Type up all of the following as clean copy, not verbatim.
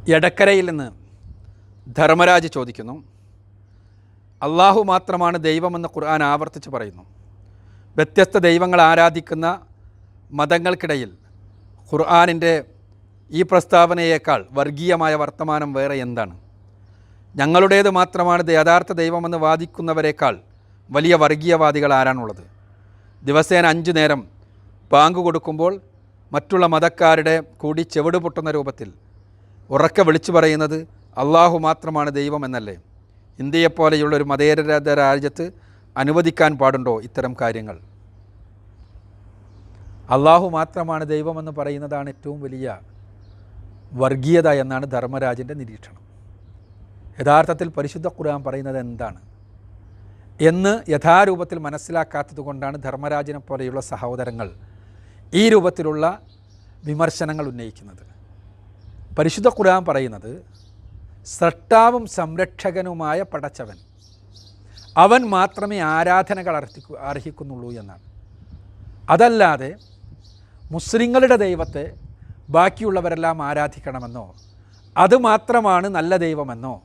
എടക്കരയിൽ നിന്ന് ധർമ്മരാജ് ചോദിക്കുന്നു, അള്ളാഹു മാത്രമാണ് ദൈവമെന്ന് ഖുർആൻ ആവർത്തിച്ച് പറയുന്നു. വ്യത്യസ്ത ദൈവങ്ങൾ ആരാധിക്കുന്ന മതങ്ങൾക്കിടയിൽ ഖുർആനിൻ്റെ ഈ പ്രസ്താവനയേക്കാൾ വർഗീയമായ വർത്തമാനം വേറെ എന്താണ്? ഞങ്ങളുടേത് മാത്രമാണ് യഥാർത്ഥ ദൈവമെന്ന് വാദിക്കുന്നവരെക്കാൾ വലിയ വർഗീയവാദികൾ ആരാണുള്ളത്? ദിവസേന 5 നേരം ബാങ്ക് കൊടുക്കുമ്പോൾ മറ്റുള്ള മതക്കാരുടെ കൂടി ചെവിട് പൊട്ടുന്ന രൂപത്തിൽ ഉറക്കെ വിളിച്ചു പറയുന്നത് അള്ളാഹു മാത്രമാണ് ദൈവം എന്നല്ലേ? ഇന്ത്യയെപ്പോലെയുള്ളൊരു മതേതര രാജ്യത്ത് അനുവദിക്കാൻ പാടുണ്ടോ ഇത്തരം കാര്യങ്ങൾ? അള്ളാഹു മാത്രമാണ് ദൈവമെന്ന് പറയുന്നതാണ് ഏറ്റവും വലിയ വർഗീയത എന്നാണ് ധർമ്മരാജിൻ്റെ നിരീക്ഷണം. യഥാർത്ഥത്തിൽ പരിശുദ്ധ ഖുർആൻ പറയുന്നത് എന്താണ് എന്ന് യഥാരൂപത്തിൽ മനസ്സിലാക്കാത്തത് കൊണ്ടാണ് ധർമ്മരാജിനെ പോലെയുള്ള സഹോദരങ്ങൾ ഈ രൂപത്തിലുള്ള വിമർശനങ്ങൾ ഉന്നയിക്കുന്നത്. പരിശുദ്ധ ഖുർആൻ പറയുന്നത് സ്രഷ്ടാവും സംരക്ഷകനുമായ പടച്ചവൻ, അവൻ മാത്രമേ ആരാധനകൾ അർഹിക്കുന്നുള്ളൂ എന്നാണ്. അതല്ലാതെ മുസ്ലിങ്ങളുടെ ദൈവത്തെ ബാക്കിയുള്ളവരെല്ലാം ആരാധിക്കണമെന്നോ അതുമാത്രമാണ് നല്ല ദൈവമെന്നോ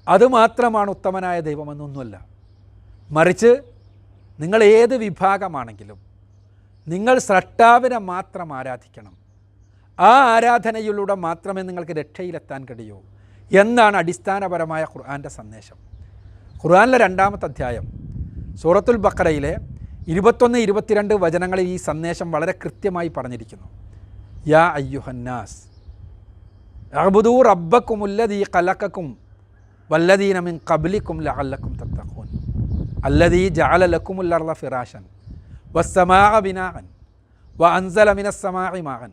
അതുമാത്രമാണ് ഉത്തമനായ ദൈവമെന്നൊന്നുമല്ല. മറിച്ച് നിങ്ങൾ ഏത് വിഭാഗമാണെങ്കിലും നിങ്ങൾ സ്രഷ്ടാവിനെ മാത്രം ആരാധിക്കണം. ആ ആരാധനയിലൂടെ മാത്രമേ നിങ്ങൾക്ക് രക്ഷയിലെത്താൻ കഴിയൂ എന്നാണ് അടിസ്ഥാനപരമായ ഖുർആൻ്റെ സന്ദേശം. ഖുർആനിലെ 2-ാമത്തെ അധ്യായം സൂറത്തുൽ ബഖറയിലെ 21-22 വചനങ്ങളിൽ ഈ സന്ദേശം വളരെ കൃത്യമായി പറഞ്ഞിരിക്കുന്നു. യാ അയ്യുഹന്നാസ് അഅ്ബുദൂ റബ്ബക്കുമുല്ലദീ ഖലഖക്കും വല്ലദീന മിൻ ഖബ്ലിക്കും ലഅല്ലക്കും തത്തഖൂൻ അല്ലദീ ജഅല ലക്കുമുൽ അർള ഫിറാശൻ വസ്സമാഅ ബിനാഅൻ വഅൻസല മിനസ്സമാഇ മാഅൻ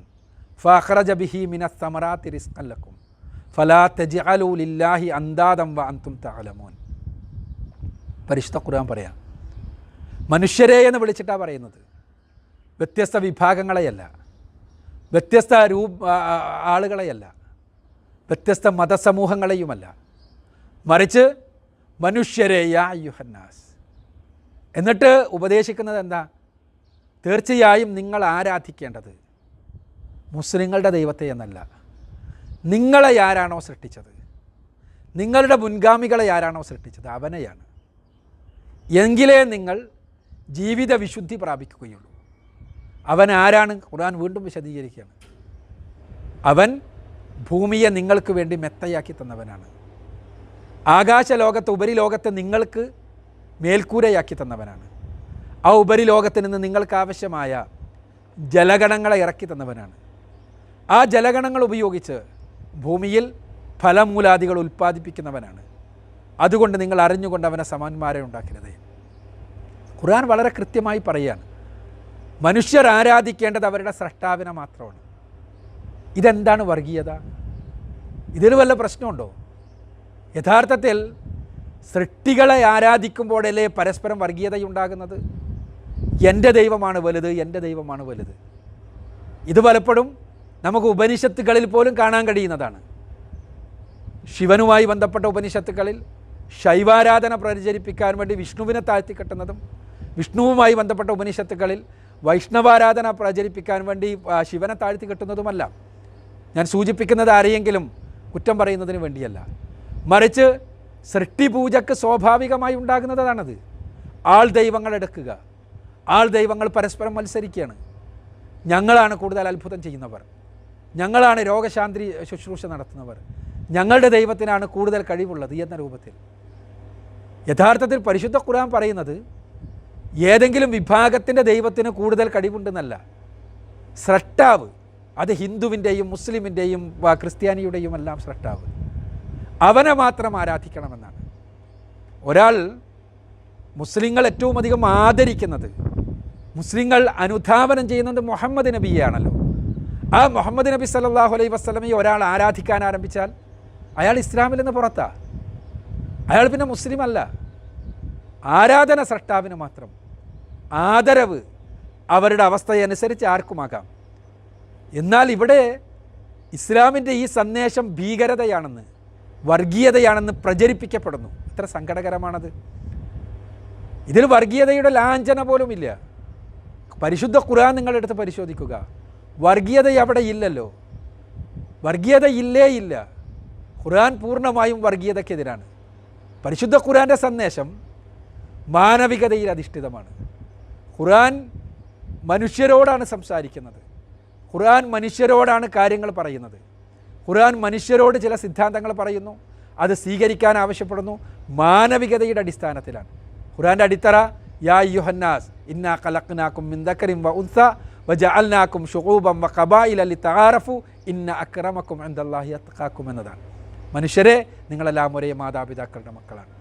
ഫഅഖ്റജ ബിഹി മിനസ്സമറാത്തി റിസ്ഖൻ ലക്കും ഫലാ തജ്അലൂ ലില്ലാഹി അൻദാദൻ വഅൻതും തഅലമൂൻ. പരിശുദ്ധ ഖുർആൻ പറയാം, മനുഷ്യരെ എന്ന് വിളിച്ചിട്ടാണ് പറയുന്നത്. വ്യത്യസ്ത വിഭാഗങ്ങളെയല്ല, വ്യത്യസ്ത ആളുകളെയല്ല, വ്യത്യസ്ത മതസമൂഹങ്ങളെയുമല്ല, മറിച്ച് മനുഷ്യരെ യാ അയ്യുഹന്നാസ്. എന്നിട്ട് ഉപദേശിക്കുന്നത് എന്താ? തീർച്ചയായും നിങ്ങൾ ആരാധിക്കേണ്ടത് മുസ്ലിങ്ങളുടെ ദൈവത്തെ എന്നല്ല, നിങ്ങളെ ആരാണോ സൃഷ്ടിച്ചത്, നിങ്ങളുടെ മുൻഗാമികളെ ആരാണോ സൃഷ്ടിച്ചത് അവനെയാണ്. എങ്കിലേ നിങ്ങൾ ജീവിത വിശുദ്ധി പ്രാപിക്കുകയുള്ളൂ. അവൻ ആരാണ്? ഖുർആൻ വീണ്ടും വിശദീകരിക്കുകയാണ്. അവൻ ഭൂമിയെ നിങ്ങൾക്ക് വേണ്ടി മെത്തയാക്കി തന്നവനാണ്. ആകാശലോകത്ത് ഉപരിലോകത്തെ നിങ്ങൾക്ക് മേൽക്കൂരയാക്കി തന്നവനാണ്. ആ ഉപരിലോകത്ത് നിന്ന് നിങ്ങൾക്ക് ആവശ്യമായ ജലഗണങ്ങളെ ഇറക്കി തന്നവനാണ്. ആ ജലഗണങ്ങൾ ഉപയോഗിച്ച് ഭൂമിയിൽ ഫലമൂലാദികൾ ഉൽപ്പാദിപ്പിക്കുന്നവനാണ്. അതുകൊണ്ട് നിങ്ങൾ അറിഞ്ഞുകൊണ്ട് അവനെ സമന്മാരെ ഉണ്ടാക്കരുത്. ഖുർആൻ വളരെ കൃത്യമായി പറയുകയാണ്, മനുഷ്യർ ആരാധിക്കേണ്ടത് അവരുടെ സ്രഷ്ടാവിനെ മാത്രമാണ്. ഇതെന്താണ് വർഗീയത? ഇതിൽ വല്ല പ്രശ്നമുണ്ടോ? യഥാർത്ഥത്തിൽ സൃഷ്ടികളെ ആരാധിക്കുമ്പോഴല്ലേ പരസ്പരം വർഗീയതയുണ്ടാകുന്നത്. എൻ്റെ ദൈവമാണ് വലുത്, എൻ്റെ ദൈവമാണ് വലുത്. ഇത് പലപ്പോഴും നമുക്ക് ഉപനിഷത്തുകളിൽ പോലും കാണാൻ കഴിയുന്നതാണ്. ശിവനുമായി ബന്ധപ്പെട്ട ഉപനിഷത്തുകളിൽ ശൈവാരാധന പ്രചരിപ്പിക്കാൻ വേണ്ടി വിഷ്ണുവിനെ താഴ്ത്തിക്കെട്ടുന്നതും, വിഷ്ണുവുമായി ബന്ധപ്പെട്ട ഉപനിഷത്തുകളിൽ വൈഷ്ണവാരാധന പ്രചരിപ്പിക്കാൻ വേണ്ടി ശിവനെ താഴ്ത്തിക്കെട്ടുന്നതുമല്ല. ഞാൻ സൂചിപ്പിക്കുന്നത് ആരെയെങ്കിലും കുറ്റം പറയുന്നതിന് വേണ്ടിയല്ല, മറിച്ച് സൃഷ്ടിപൂജക്ക് സ്വാഭാവികമായി ഉണ്ടാകുന്നതാണത്. ആൾ ദൈവങ്ങൾ എടുക്കുക, ആൾ ദൈവങ്ങൾ പരസ്പരം മത്സരിക്കുകയാണ്. ഞങ്ങളാണ് കൂടുതൽ അത്ഭുതം ചെയ്യുന്നവർ, ഞങ്ങളാണ് രോഗശാന്തി ശുശ്രൂഷ നടത്തുന്നവർ, ഞങ്ങളുടെ ദൈവത്തിനാണ് കൂടുതൽ കഴിവുള്ളത് എന്ന രൂപത്തിൽ. യഥാർത്ഥത്തിൽ പരിശുദ്ധ ഖുർആൻ പറയുന്നത് ഏതെങ്കിലും വിഭാഗത്തിൻ്റെ ദൈവത്തിന് കൂടുതൽ കഴിവുണ്ടെന്നല്ല. സ്രഷ്ടാവ്, അത് ഹിന്ദുവിൻ്റെയും മുസ്ലിമിൻ്റെയും ക്രിസ്ത്യാനിയുടെയും എല്ലാം സ്രഷ്ടാവ്, അവനെ മാത്രം ആരാധിക്കണമെന്നാണ്. ഒരാൾ മുസ്ലിങ്ങൾ ഏറ്റവും അധികം ആദരിക്കുന്നത്, മുസ്ലിങ്ങൾ അനുധാവനം ചെയ്യുന്നത് മുഹമ്മദ് നബിയാണല്ലോ. ആ മുഹമ്മദ് നബി സല്ലല്ലാഹു അലൈഹി വസല്ലമയെ ഒരാൾ ആരാധിക്കാൻ ആരംഭിച്ചാൽ അയാൾ ഇസ്ലാമിൽ നിന്ന് പുറത്താണ്, അയാൾ പിന്നെ മുസ്ലിം അല്ല. ആരാധന സ്രഷ്ടാവിന് മാത്രം, ആദരവ് അവരുടെ അവസ്ഥയനുസരിച്ച് ആർക്കുമാകാം. എന്നാൽ ഇവിടെ ഇസ്ലാമിൻ്റെ ഈ സന്ദേശം ഭീകരതയാണെന്ന്, വർഗീയതയാണെന്ന് പ്രചരിപ്പിക്കപ്പെടുന്നു. എത്ര സങ്കടകരമാണത്! ഇതിൽ വർഗീയതയുടെ ലാഞ്ചന പോലുമില്ല. പരിശുദ്ധ ഖുർആൻ നിങ്ങളെടുത്ത് പരിശോധിക്കുക, വർഗീയത അവിടെ ഇല്ലല്ലോ. വർഗീയത ഇല്ല. ഖുർആൻ പൂർണ്ണമായും വർഗീയതയ്ക്കെതിരാണ്. പരിശുദ്ധ ഖുർആൻ്റെ സന്ദേശം മാനവികതയിൽ അധിഷ്ഠിതമാണ്. ഖുർആൻ മനുഷ്യരോടാണ് സംസാരിക്കുന്നത്. ഖുർആൻ മനുഷ്യരോടാണ് കാര്യങ്ങൾ പറയുന്നത്. ഖുർആൻ മനുഷ്യരോട് ചില സിദ്ധാന്തങ്ങൾ പറയുന്നു, അത് സ്വീകരിക്കാൻ ആവശ്യപ്പെടുന്നു. മാനവികതയുടെ അടിസ്ഥാനത്തിലാണ്. ഖുർആൻ്റെ അടിത്തറ യാ അയ്യുഹന്നാസ് ഇന്നാ ഖലഖ്നാകും മിൻ ദക്കരിൻ വ ഉൻസ വജഅൽനാകും ശുഊബൻ വ ഖബായില ലിതആറഫു ഇന്ന അക്രമക്കും ഇൻദല്ലാഹി അത്ഖാക്കും എന്നതാണ്. മനുഷ്യരെ, നിങ്ങളെല്ലാം ഒരേ മാതാപിതാക്കളുടെ മക്കളാണ്.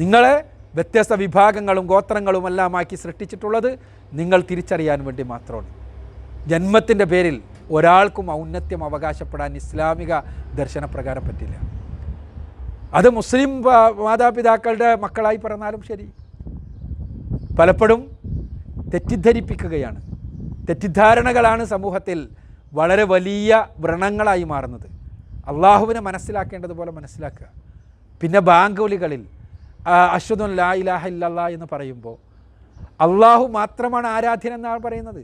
നിങ്ങളെ വ്യത്യസ്ത വിഭാഗങ്ങളും ഗോത്രങ്ങളുമെല്ലാമാക്കി സൃഷ്ടിച്ചിട്ടുള്ളത് നിങ്ങൾ തിരിച്ചറിയാൻ വേണ്ടി മാത്രമാണ്. ജന്മത്തിൻ്റെ പേരിൽ ഒരാൾക്കും ഔന്നത്യം അവകാശപ്പെടാൻ ഇസ്ലാമിക ദർശനപ്രകാരം പറ്റില്ല. അത് മുസ്ലിം മാതാപിതാക്കളുടെ മക്കളായി പറഞ്ഞാലും ശരി. പലപ്പോഴും തെറ്റിദ്ധരിപ്പിക്കുകയാണ്. തെറ്റിദ്ധാരണകളാണ് സമൂഹത്തിൽ വളരെ വലിയ വ്രണങ്ങളായി മാറുന്നത്. അള്ളാഹുവിനെ മനസ്സിലാക്കേണ്ടതുപോലെ മനസ്സിലാക്കുക. പിന്നെ ബാങ്കുവിളികളിൽ അശ്ഹദു അൻ ലാ ഇലാഹ ഇല്ലല്ലാഹ് എന്ന് പറയുമ്പോൾ അള്ളാഹു മാത്രമാണ് ആരാധ്യൻ എന്നാണ് പറയുന്നത്.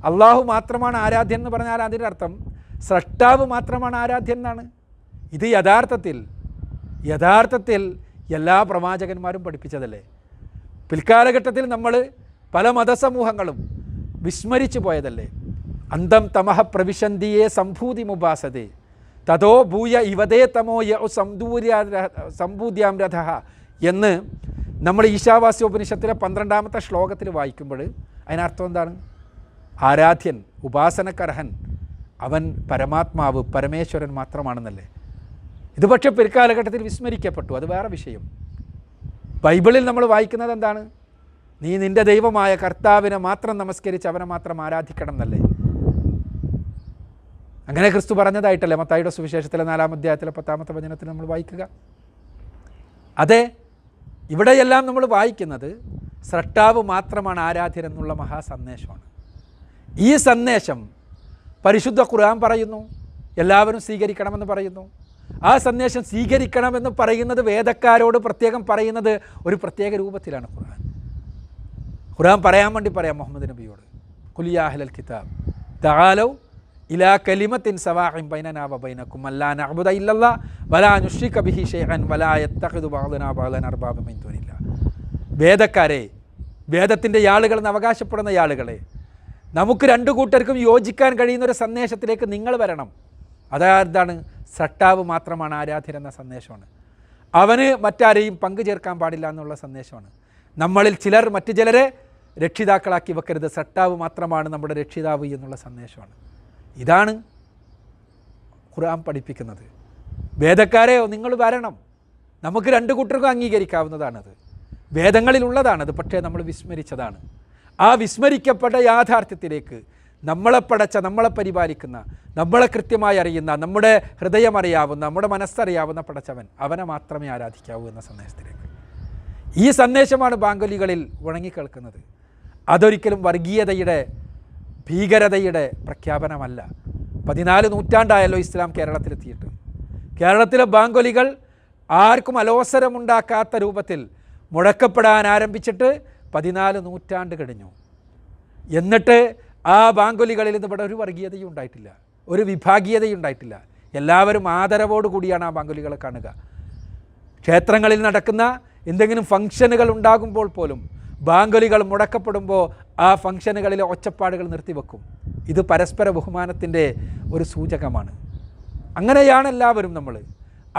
അള്ളാഹു മാത്രമാണ് ആരാധ്യൻ എന്ന് പറഞ്ഞാൽ അതിൻ്റെ അർത്ഥം സ്രഷ്ടാവ് മാത്രമാണ് ആരാധ്യൻ എന്നാണ്. ഇത് യഥാർത്ഥത്തിൽ എല്ലാ പ്രവാചകന്മാരും പഠിപ്പിച്ചതല്ലേ. പിൽക്കാലഘട്ടത്തിൽ നമ്മൾ പല മതസമൂഹങ്ങളും വിസ്മരിച്ചു പോയതല്ലേ. അന്തം തമഹ പ്രവിശന്തിയെ സംഭൂതി മുബാസതേ തതോ ഭൂയ ഇവതേ തമോ യ സംഭൂദ്യാം രഥ എന്ന് നമ്മൾ ഈശാവാസ്യോപനിഷത്തിലെ 12ാമത്തെ ശ്ലോകത്തിൽ വായിക്കുമ്പോൾ അതിനർത്ഥം എന്താണ്? ആരാധ്യൻ, ഉപാസനക്കർഹൻ അവൻ പരമാത്മാവ്, പരമേശ്വരൻ മാത്രമാണെന്നല്ലേ. ഇത് പക്ഷേ പിൽക്കാലഘട്ടത്തിൽ വിസ്മരിക്കപ്പെട്ടു. അത് വേറെ വിഷയം. ബൈബിളിൽ നമ്മൾ വായിക്കുന്നത് എന്താണ്? നീ നിൻ്റെ ദൈവമായ കർത്താവിനെ മാത്രം നമസ്കരിച്ച് അവനെ മാത്രം ആരാധിക്കണം എന്നല്ലേ. അങ്ങനെ ക്രിസ്തു പറഞ്ഞതായിട്ടല്ലേ മത്തായിയുടെ സുവിശേഷത്തിലെ 4-ാം അധ്യായത്തിലെ 10ാമത്തെ വചനത്തിൽ നമ്മൾ വായിക്കുക. അതെ, ഇവിടെയെല്ലാം നമ്മൾ വായിക്കുന്നത് സ്രഷ്ടാവ് മാത്രമാണ് ആരാധ്യൻ എന്നുള്ള മഹാസന്ദേശമാണ്. ഈ സന്ദേശം പരിശുദ്ധ ഖുർആൻ പറയുന്നു, എല്ലാവരും സ്വീകരിക്കണമെന്ന് പറയുന്നു. ആ സന്ദേശം സ്വീകരിക്കണമെന്ന് പറയുന്നത് വേദക്കാരോട് പ്രത്യേകം പറയുന്നത് ഒരു പ്രത്യേക രൂപത്തിലാണ്. ഖുർആൻ പറയാൻ വേണ്ടി പറയാം മുഹമ്മദ് നബിയോട്, ഖുൽ യാ അഹ്ലൽ കിതാബ് തആലൗ ഇലാ കലിമത്തിൻ സവാഇൻ ബൈനനാ വ ബൈനകും അല്ലാ നഅ്ബുദ ഇല്ലല്ലാഹ് വലാ നുശ്രിക ബിഹി ഷൈഅൻ വലാ യത്തഖിദു ബഅദുനാ ബഅദൻ അർബാബ മിൻ ദൂനില്ലാഹ്. വേദക്കാരെ, വേദത്തിൻ്റെ ആളുകളെന്ന് അവകാശപ്പെടുന്ന ആളുകളെ, നമുക്ക് രണ്ടു കൂട്ടർക്കും യോജിക്കാൻ കഴിയുന്ന ഒരു സന്ദേശത്തിലേക്ക് നിങ്ങൾ വരണം. അതാണ് സ്രഷ്ടാവ് മാത്രമാണ് ആരാധ്യൻ എന്ന സന്ദേശമാണ്. അവന് മറ്റാരെയും പങ്കു ചേർക്കാൻ പാടില്ല എന്നുള്ള സന്ദേശമാണ്. നമ്മളിൽ ചിലർ മറ്റു ചിലരെ രക്ഷിതാക്കളാക്കി വെക്കരുത്, സ്രഷ്ടാവ് മാത്രമാണ് നമ്മുടെ രക്ഷിതാവ് എന്നുള്ള സന്ദേശമാണ്. ഇതാണ് ഖുർആൻ പഠിപ്പിക്കുന്നത്. വേദക്കാരെയോ നിങ്ങൾ വരണം, നമുക്ക് രണ്ടു കൂട്ടർക്കും അംഗീകരിക്കാവുന്നതാണത്, വേദങ്ങളിലുള്ളതാണത്. പക്ഷേ നമ്മൾ വിസ്മരിച്ചതാണ്. ആ വിസ്മരിക്കപ്പെട്ട യാഥാർത്ഥ്യത്തിലേക്ക് നമ്മളെ പടച്ച, നമ്മളെ പരിപാലിക്കുന്ന, നമ്മളെ കൃത്യമായി അറിയുന്ന, നമ്മുടെ ഹൃദയം അറിയാവുന്ന, നമ്മുടെ മനസ്സറിയാവുന്ന പടച്ചവൻ, അവനെ മാത്രമേ ആരാധിക്കാവൂ എന്ന സന്ദേശത്തിലേക്ക്. ഈ സന്ദേശമാണ് ബാങ്കുലികളിൽ ഉണങ്ങിക്കേൾക്കുന്നത്. അതൊരിക്കലും വർഗീയതയുടെ, ഭീകരതയുടെ പ്രഖ്യാപനമല്ല. 14 നൂറ്റാണ്ടായല്ലോ ഇസ്ലാം കേരളത്തിലെത്തിയിട്ട്. കേരളത്തിലെ ബാങ്കുലികൾ ആർക്കും അലോസരമുണ്ടാക്കാത്ത രൂപത്തിൽ മുഴക്കപ്പെടാൻ ആരംഭിച്ചിട്ട് 14 നൂറ്റാണ്ട് കഴിഞ്ഞു. എന്നിട്ട് ആ ബാങ്കുലികളിൽ നിന്ന് ഇവിടെ ഒരു വർഗീയതയും ഉണ്ടായിട്ടില്ല, ഒരു വിഭാഗീയതയും ഉണ്ടായിട്ടില്ല. എല്ലാവരും ആദരവോടുകൂടിയാണ് ആ ബാങ്കുലികളെ കാണുക. ക്ഷേത്രങ്ങളിൽ നടക്കുന്ന എന്തെങ്കിലും ഫംഗ്ഷനുകൾ ഉണ്ടാകുമ്പോൾ പോലും ബാങ്കുലികൾ മുടക്കപ്പെടുമ്പോൾ ആ ഫംഗ്ഷനുകളിലെ ഒച്ചപ്പാടുകൾ നിർത്തിവെക്കും. ഇത് പരസ്പര ബഹുമാനത്തിൻ്റെ ഒരു സൂചകമാണ്. അങ്ങനെയാണ് എല്ലാവരും നമ്മൾ,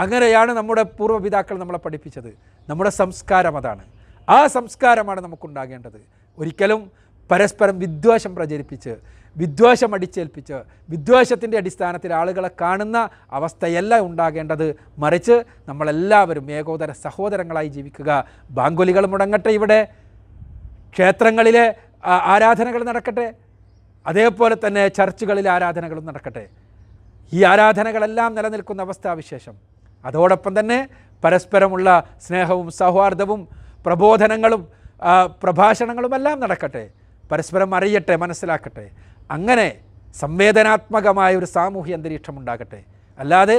അങ്ങനെയാണ് നമ്മുടെ പൂർവ്വപിതാക്കൾ നമ്മളെ പഠിപ്പിച്ചത്. നമ്മുടെ സംസ്കാരം അതാണ്. ആ സംസ്കാരമാണ് നമുക്കുണ്ടാകേണ്ടത്. ഒരിക്കലും പരസ്പരം വിദ്വേഷം പ്രചരിപ്പിച്ച്, വിദ്വേഷം അടിച്ചേൽപ്പിച്ച്, വിദ്വേഷത്തിൻ്റെ അടിസ്ഥാനത്തിൽ ആളുകളെ കാണുന്ന അവസ്ഥയല്ല ഉണ്ടാകേണ്ടത്. മറിച്ച് നമ്മളെല്ലാവരും ഏകോദര സഹോദരങ്ങളായി ജീവിക്കുക. ബാങ്കുലികൾ മുടങ്ങട്ടെ, ഇവിടെ ക്ഷേത്രങ്ങളിലെ ആരാധനകൾ നടക്കട്ടെ, അതേപോലെ തന്നെ ചർച്ചുകളിലെ ആരാധനകളും നടക്കട്ടെ. ഈ ആരാധനകളെല്ലാം നിലനിൽക്കുന്ന അവസ്ഥാവിശേഷം, അതോടൊപ്പം തന്നെ പരസ്പരമുള്ള സ്നേഹവും സൗഹാർദ്ദവും പ്രബോധനങ്ങളും പ്രഭാഷണങ്ങളുമെല്ലാം നടക്കട്ടെ. പരസ്പരം അറിയട്ടെ, മനസ്സിലാക്കട്ടെ. അങ്ങനെ സംവേദനാത്മകമായ ഒരു സാമൂഹ്യ അന്തരീക്ഷം ഉണ്ടാകട്ടെ. അല്ലാതെ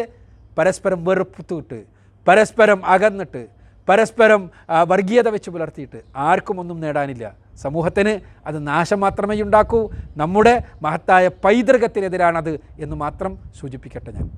പരസ്പരം വെറുപ്പിട്ട്, പരസ്പരം അകന്നിട്ട്, പരസ്പരം വർഗീയത വെച്ച് പുലർത്തിയിട്ട് ആർക്കും ഒന്നും നേടാനില്ല. സമൂഹത്തിന് അത് നാശം മാത്രമേ ഉണ്ടാക്കൂ. നമ്മുടെ മഹത്തായ പൈതൃകത്തിനെതിരാണത് എന്ന് മാത്രം സൂചിപ്പിക്കട്ടെ ഞാൻ.